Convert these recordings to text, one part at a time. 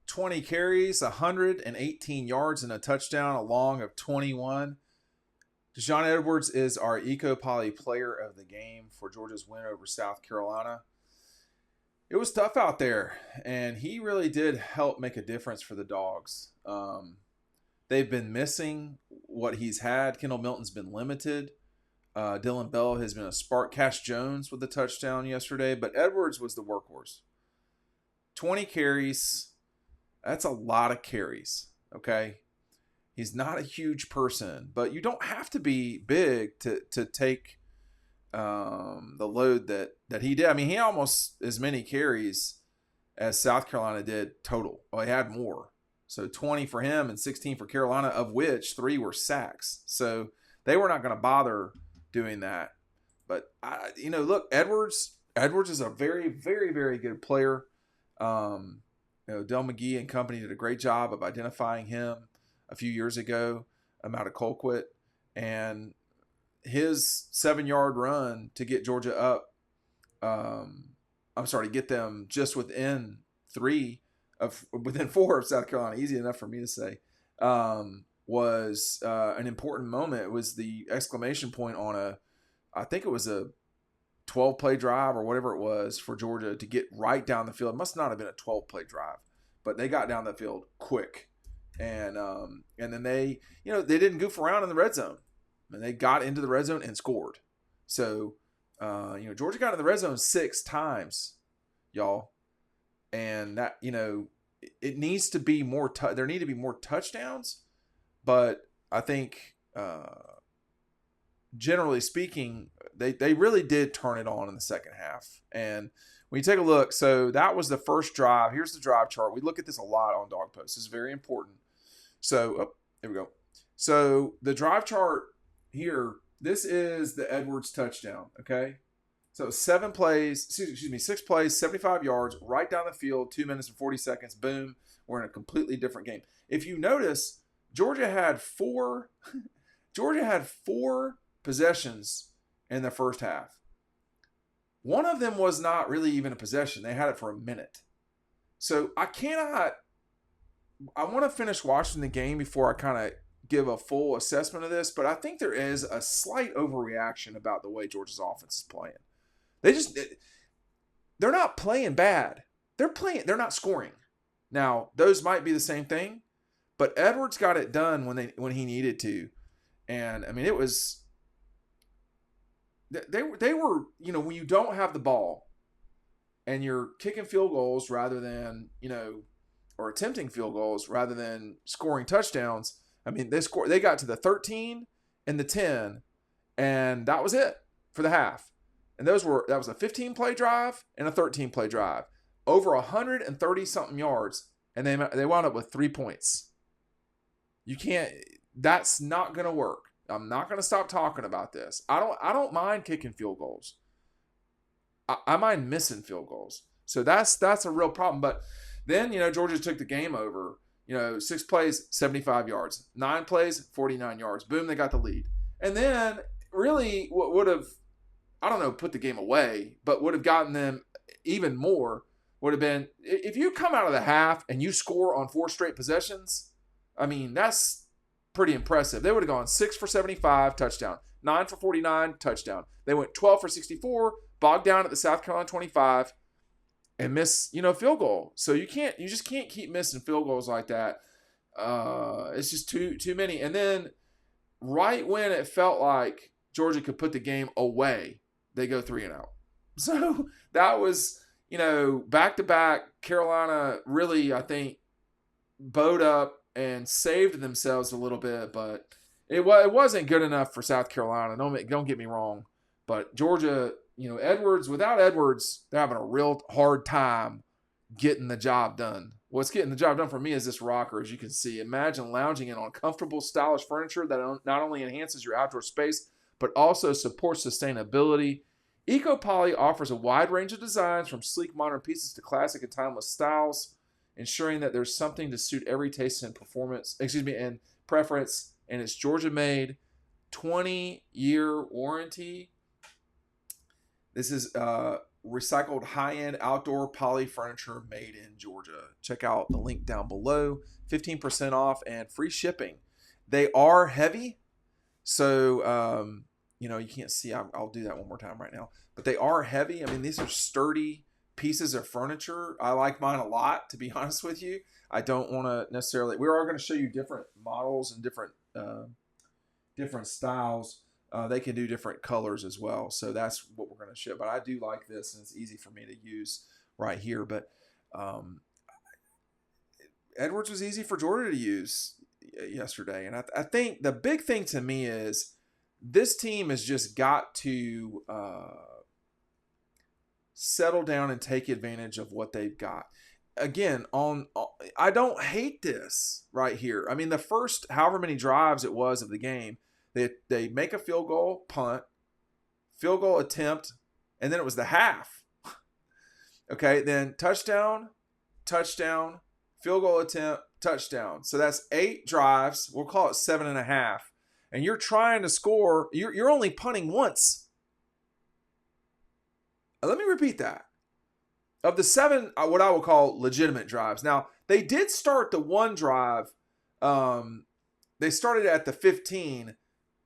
20 carries, 118 yards, and a touchdown, a long of 21. Deshaun Edwards is our Eco Poly player of the game for Georgia's win over South Carolina. It was tough out there, and he really did help make a difference for the Dogs. They've been missing what he's had. Kendall Milton's been limited. Dylan Bell has been a spark. Cash Jones with a touchdown yesterday, but Edwards was the workhorse. 20 carries. That's a lot of carries, okay? He's not a huge person, but you don't have to be big to take the load that he did. I mean, he almost as many carries as South Carolina did total. Well, he had more. So 20 for him and 16 for Carolina, of which 3 were sacks. So they were not going to bother doing that. But, look, Edwards is a very, very, very good player. Del McGee and company did a great job of identifying him a few years ago out of Colquitt. And his 7-yard run to get Georgia up, get them just within 4 of South Carolina, easy enough for me to say, was an important moment. It was the exclamation point on I think it was a 12-play drive or whatever it was for Georgia to get right down the field. It must not have been a 12-play drive, but they got down the field quick. And then they didn't goof around in the red zone. And they got into the red zone and scored. So, Georgia got in the red zone 6 times, y'all. And that, it needs to be more, there need to be more touchdowns. But I think, generally speaking, they really did turn it on in the second half. And when you take a look, so that was the first drive. Here's the drive chart. We look at this a lot on Dog Post. This is very important. So, here we go. So the drive chart here, this is the Edwards touchdown, okay? So 6 plays, 75 yards, right down the field, 2 minutes and 40 seconds, boom, we're in a completely different game. If you notice, Georgia had four possessions in the first half. One of them was not really even a possession. They had it for a minute. So I want to finish watching the game before I kind of give a full assessment of this, but I think there is a slight overreaction about the way Georgia's offense is playing. They're not playing bad. They're not scoring. Now, those might be the same thing, but Edwards got it done when he needed to. And I mean, it was they were, when you don't have the ball and you're kicking field goals rather than, or attempting field goals rather than scoring touchdowns. I mean, they got to the 13 and the 10, and that was it for the half. And that was a 15-play drive and a 13-play drive. Over 130-something yards, and they wound up with 3 points. That's not going to work. I'm not going to stop talking about this. I don't mind kicking field goals. I mind missing field goals. So that's a real problem. But then, Georgia took the game over. 6 plays, 75 yards. 9 plays, 49 yards. Boom, they got the lead. And then, really, what would have, put the game away, but would have gotten them even more would have been, if you come out of the half and you score on 4 straight possessions, I mean, that's pretty impressive. They would have gone 6 for 75, touchdown. 9 for 49, touchdown. They went 12 for 64, bogged down at the South Carolina 25, and miss, field goal. So you just can't keep missing field goals like that. It's just too many. And then right when it felt like Georgia could put the game away, they go 3-and-out. So that was, back-to-back. Carolina really, I think, bowed up and saved themselves a little bit, but it wasn't good enough for South Carolina. Don't get me wrong. But Georgia, without Edwards, they're having a real hard time getting the job done. What's getting the job done for me is this rocker, as you can see. Imagine lounging in on comfortable, stylish furniture that not only enhances your outdoor space, but also supports sustainability. EcoPoly offers a wide range of designs from sleek modern pieces to classic and timeless styles, ensuring that there's something to suit every taste and and preference. And it's Georgia made, 20-year warranty. This is recycled high-end outdoor poly furniture made in Georgia. Check out the link down below. 15% off and free shipping. They are heavy, so you can't see. I'll do that one more time right now. But they are heavy. I mean, these are sturdy pieces of furniture. I like mine a lot, to be honest with you. I don't want to necessarily. We are going to show you different models and different styles. They can do different colors as well. So that's what we're going to show. But I do like this, and it's easy for me to use right here. But Edwards was easy for Georgia to use yesterday. And I think the big thing to me is this team has just got to settle down and take advantage of what they've got. Again, I don't hate this right here. I mean, the first however many drives it was of the game, they make a field goal, punt, field goal attempt, and then it was the half. Okay, then touchdown, field goal attempt, touchdown. So that's 8 drives. We'll call it 7.5. And you're trying to score. You're only punting once. Let me repeat that. Of the 7, what I will call legitimate drives. Now, they did start the one drive. They started at the 15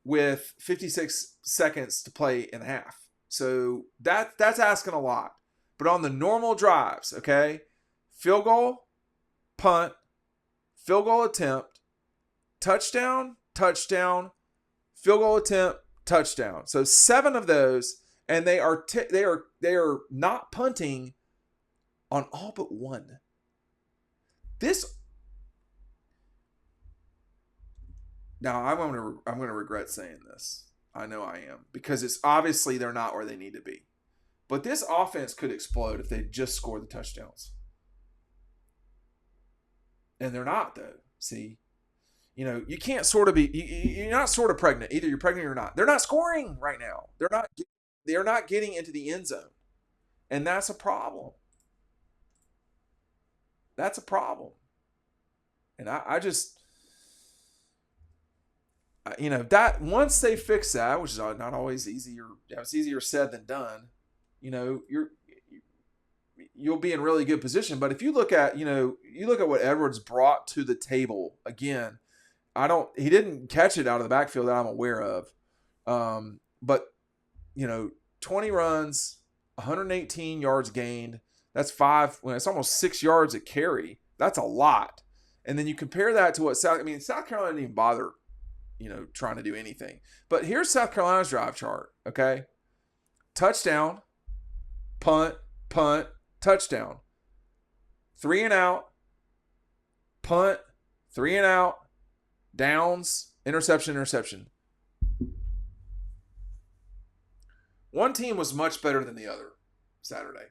with 56 seconds to play in half. So that's asking a lot. But on the normal drives, okay, field goal, punt, field goal attempt, touchdown, field goal attempt, touchdown. So 7 of those, and they are not punting on all but one. Now I'm going to regret saying this. I know I am, because it's obviously they're not where they need to be. But this offense could explode if they just score the touchdowns. And they're not, though. See, you can't sort of be. You're not sort of pregnant. Either you're pregnant or not. They're not scoring right now. They're not getting into the end zone, and that's a problem. That's a problem. And I just, that once they fix that, which is not always easier. It's easier said than done. You'll be in really good position. But if you look at, what Edwards brought to the table, again, he didn't catch it out of the backfield that I'm aware of. But 20 runs, 118 yards gained. That's 5. It's almost 6 yards a carry. That's a lot. And then you compare that to what South Carolina didn't even bother, trying to do anything. But here's South Carolina's drive chart. Okay. Touchdown, punt, touchdown. 3 and out, punt, 3 and out, downs, interception. One team was much better than the other Saturday.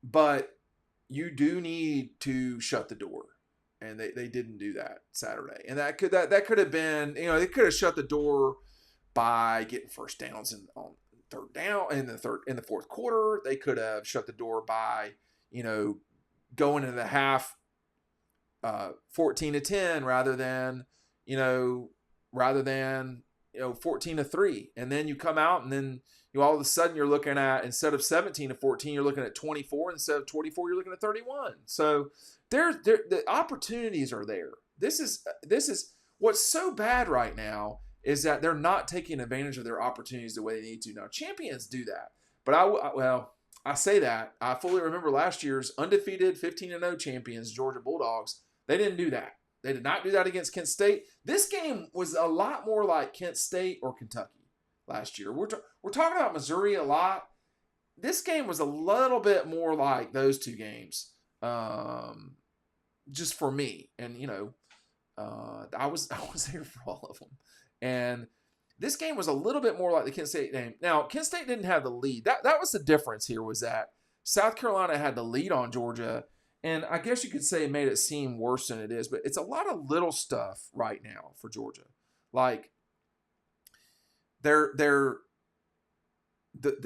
But you do need to shut the door. And they didn't do that Saturday. And that could have been, they could have shut the door by getting first downs on third down in the fourth quarter. They could have shut the door by, going into the half 14-10 rather than 14-3. And then you come out and then all of a sudden you're looking at, instead of 17-14, you're looking at 24. Instead of 24, you're looking at 31. So the opportunities are there. This is what's so bad right now is that they're not taking advantage of their opportunities the way they need to. Now, champions do that. But I say that. I fully remember last year's undefeated 15-0 champions, Georgia Bulldogs. They didn't do that. They did not do that against Kent State. This game was a lot more like Kent State or Kentucky last year. We're talking about Missouri a lot. This game was a little bit more like those two games, just for me. And I was there for all of them. And this game was a little bit more like the Kent State game. Now, Kent State didn't have the lead. That was the difference here, was that South Carolina had the lead on Georgia. And I guess you could say it made it seem worse than it is. But it's a lot of little stuff right now for Georgia. Like, the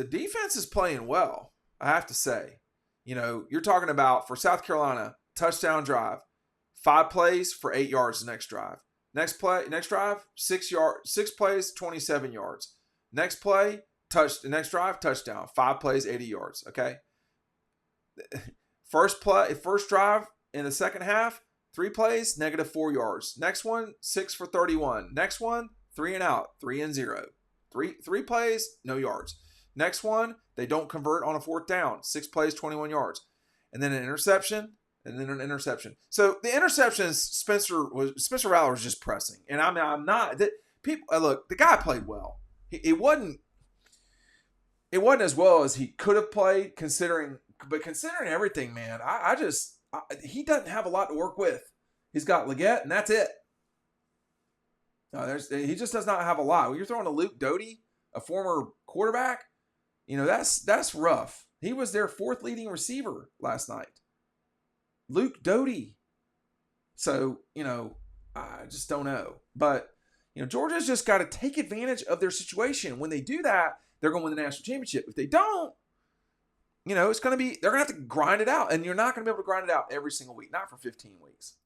defense is playing well, I have to say. You're talking about, for South Carolina, touchdown drive, 5 plays for 8 yards the next drive. Next drive, 6 plays, 27 yards. Next play, The next drive, touchdown. 5 plays, 80 yards. Okay. First drive in the second half, 3 plays, -4 yards. Next one, 6 for 31. Next one, 3 and out, 3 and 0. Three plays, no yards. Next one, they don't convert on a 4th down. 6 plays, 21 yards. And then an interception, and then an interception. So the interceptions, Spencer Rattler was just pressing. And I mean, I'm not that people look, the guy played well. It wasn't as well as he could have played, considering everything, man. He doesn't have a lot to work with. He's got Leggett, and that's it. He just does not have a lot. When you're throwing to Luke Doty, a former quarterback, that's rough. He was their 4th leading receiver last night. Luke Doty. So, I just don't know. But, Georgia's just got to take advantage of their situation. When they do that, they're going to win the national championship. If they don't, they're going to have to grind it out. And you're not going to be able to grind it out every single week, not for 15 weeks.